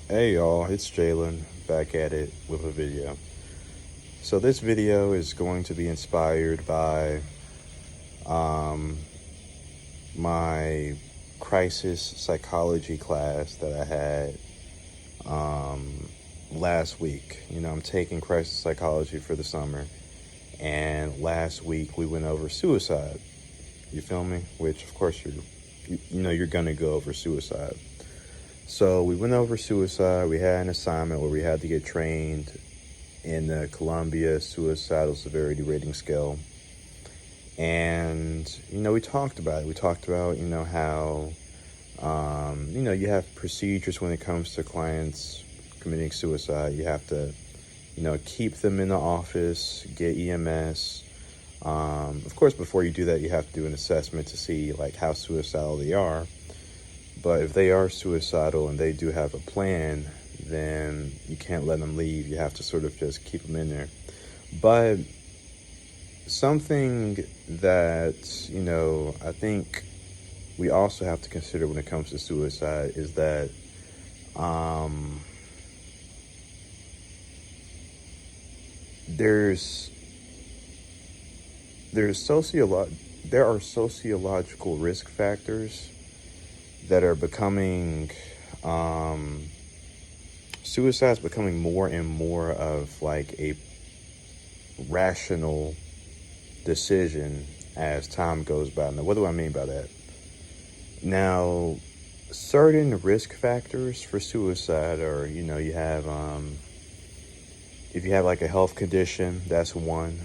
Hey y'all, it's Jalen back at it with a video. So this video is going to be inspired by um, my crisis psychology class that I had last week. I'm taking crisis psychology for the summer, and last week we went over suicide. You feel me? Which of course you're gonna go over suicide. So we went over suicide. We had an assignment where we had to get trained in the Columbia Suicidal Severity Rating Scale. And, we talked about it. We talked about, how, you have procedures when it comes to clients committing suicide. You have to, keep them in the office, get EMS. Of course, before you do that, you have to do an assessment to see, how suicidal they are. But if they are suicidal and they do have a plan, then you can't let them leave. You have to sort of just keep them in there. But something that, I think we also have to consider when it comes to suicide is that there are sociological risk factors that are becoming suicide is becoming more and more of a rational decision as time goes by. Now, what do I mean by that? Now, certain risk factors for suicide are, you have if you have a health condition, that's one.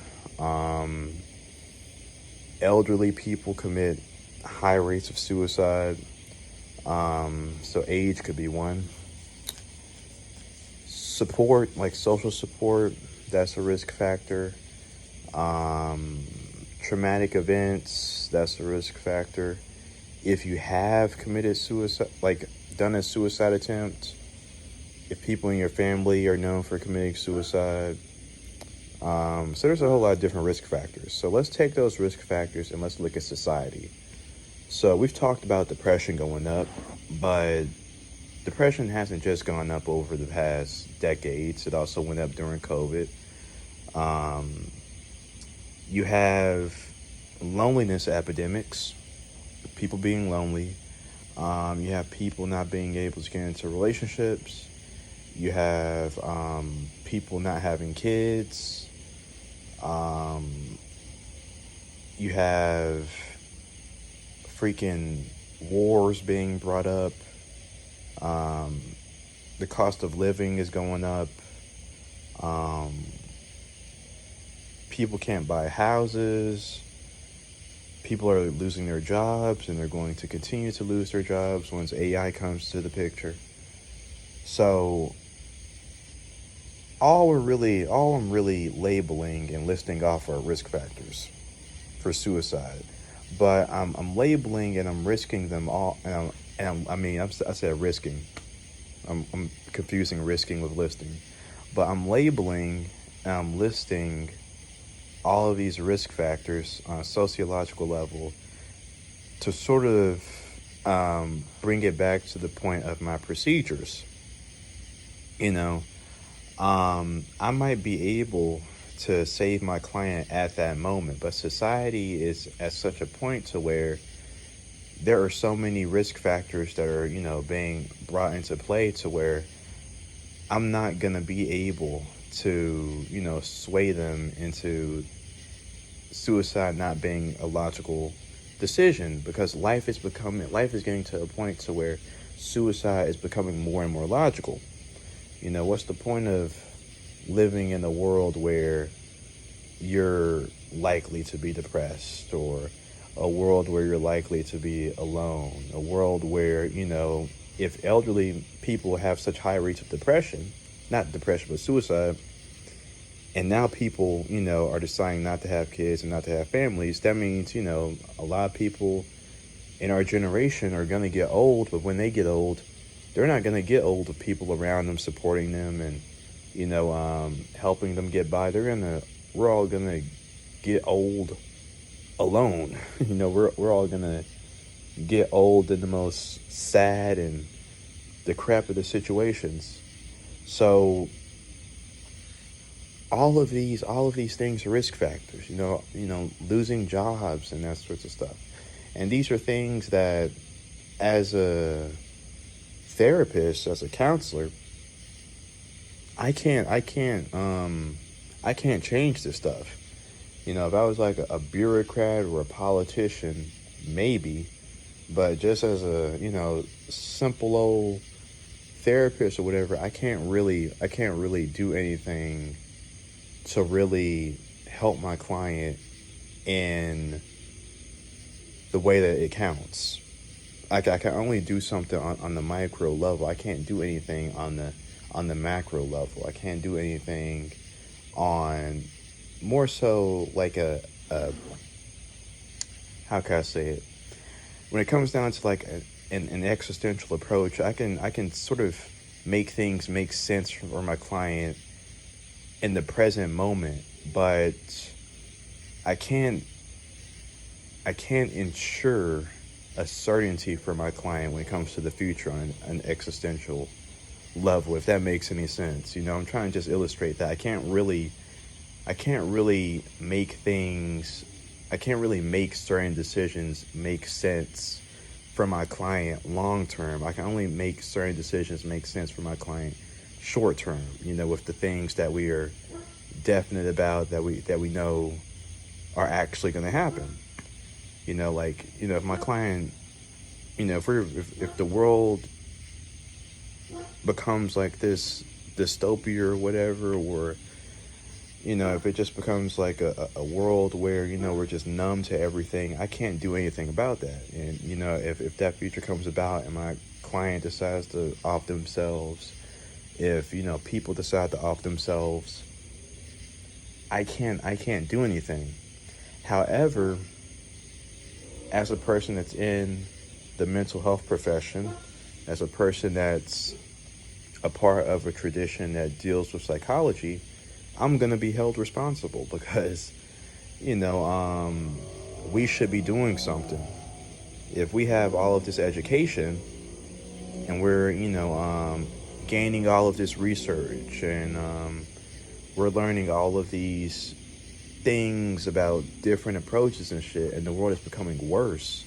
Elderly people commit high rates of suicide. So age could be one. Support, like social support, that's a risk factor. Traumatic events, that's a risk factor. If you have committed suicide, done a suicide attempt, if people in your family are known for committing suicide. So there's a whole lot of different risk factors. So let's take those risk factors and let's look at society. So we've talked about depression going up, but depression hasn't just gone up over the past decades. It also went up during COVID. You have loneliness epidemics, people being lonely. You have people not being able to get into relationships. You have people not having kids. You have freaking wars being brought up. The cost of living is going up. People can't buy houses. People are losing their jobs, and they're going to continue to lose their jobs once AI comes to the picture. So all I'm really labeling and listing off are risk factors for suicide. But I'm labeling and I'm risking them all. I said risking. I'm confusing risking with listing. But I'm labeling and I'm listing all of these risk factors on a sociological level to sort of bring it back to the point of my procedures. I might be able to save my client at that moment, but society is at such a point to where there are so many risk factors that are, being brought into play to where I'm not going to be able to, sway them into suicide not being a logical decision, because life is getting to a point to where suicide is becoming more and more logical. What's the point of living in a world where you're likely to be depressed, or a world where you're likely to be alone, a world where, if elderly people have such high rates of depression, not depression, but suicide, and now people, are deciding not to have kids and not to have families, that means, a lot of people in our generation are going to get old, but when they get old, they're not going to get old with people around them supporting them and, helping them get by. We're all going to get old alone. We're all going to get old in the most sad and the crap of the situations. So all of these things are risk factors, losing jobs and that sorts of stuff. And these are things that, as a therapist, as a counselor, I can't change this stuff. If I was like a bureaucrat or a politician, maybe, but just as a, simple old therapist or whatever, I can't really do anything to really help my client in the way that it counts. I can only do something on the micro level. I can't do anything on the macro level. I can't do anything on more so like a how can I say it? When it comes down to like an existential approach, I can sort of make things make sense for my client in the present moment, but I can't I can't ensure a certainty for my client when it comes to the future on an existential level, if that makes any sense. I'm trying to just illustrate that I can't really make certain decisions make sense for my client long term. I can only make certain decisions make sense for my client short term, with the things that we are definite about, that we know are actually going to happen. If my client, if the world becomes like this dystopia or whatever, or if it just becomes like a world where we're just numb to everything, I can't do anything about that. And if that future comes about and my client decides to off themselves, if people decide to off themselves, I can't do anything. However, as a person that's in the mental health profession, as a person that's a part of a tradition that deals with psychology, I'm going to be held responsible because, we should be doing something. If we have all of this education and we're, gaining all of this research and we're learning all of these things about different approaches and shit, and the world is becoming worse,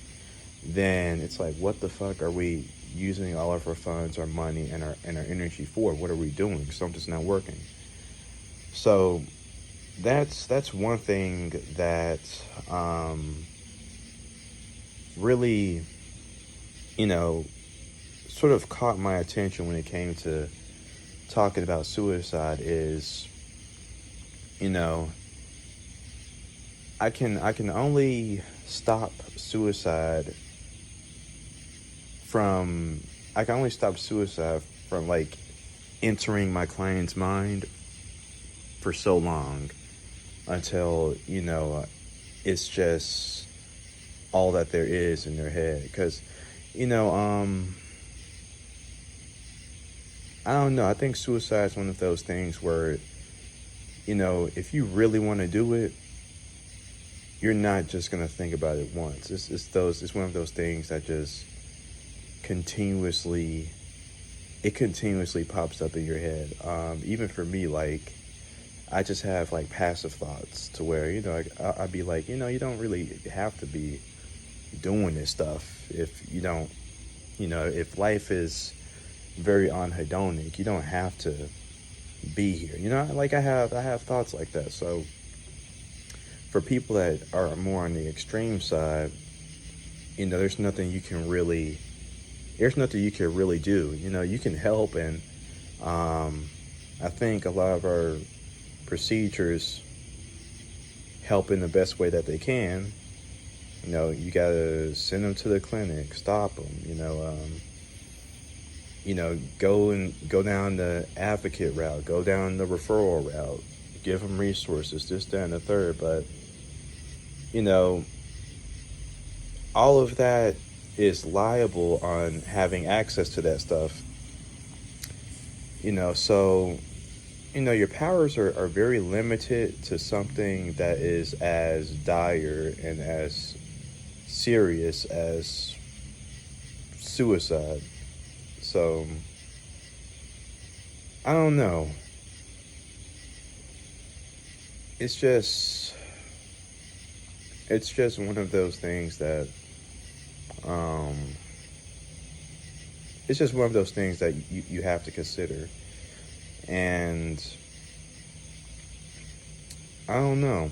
then it's like, what the fuck are we using all of our funds, our money, and our energy for? What are we doing? Something's not working. So that's one thing that really, sort of caught my attention when it came to talking about suicide is, I can only stop suicide from like entering my client's mind for so long until it's just all that there is in their head. Because I don't know, I think suicide is one of those things where if you really want to do it, you're not just gonna think about it once. It's one of those things that just continuously pops up in your head. Even for me, like, I just have like passive thoughts to where I'd be like, you don't really have to be doing this stuff if you don't, if life is very unhedonic, you don't have to be here. Like I have thoughts like that. So for people that are more on the extreme side, there's nothing you can really do. You can help, and I think a lot of our procedures help in the best way that they can. You gotta send them to the clinic, stop them. Go down the advocate route, go down the referral route, give them resources, this, that, and the third. But all of that is liable on having access to that stuff. So your powers are very limited to something that is as dire and as serious as suicide. So I don't know. It's just one of those things that um it's just one of those things that you have to consider. And I don't know.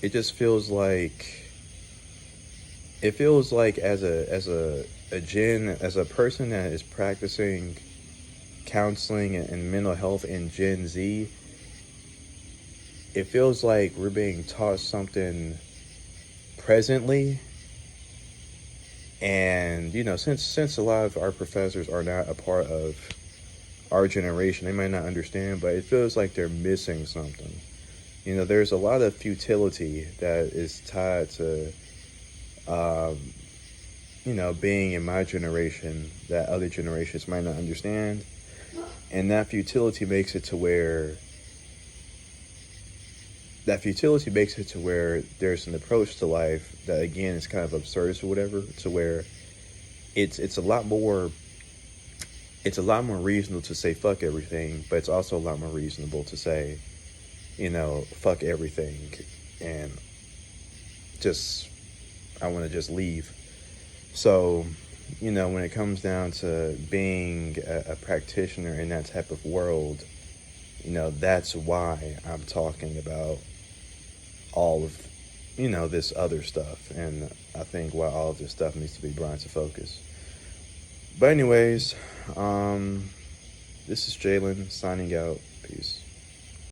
It just feels like as a Gen, as a person that is practicing counseling and mental health in Gen Z, it feels like we're being taught something presently. And since a lot of our professors are not a part of our generation, they might not understand, but it feels like they're missing something. There's a lot of futility that is tied to um, being in my generation that other generations might not understand. And that futility makes it to where there's an approach to life that, again, is kind of absurd or whatever, to where it's a lot more reasonable to say fuck everything, but it's also a lot more reasonable to say, fuck everything, and just I want to just leave. So, when it comes down to being a practitioner in that type of world, that's why I'm talking about all of, this other stuff. And I think why all of this stuff needs to be brought into focus. But anyways, this is Jalen signing out. Peace.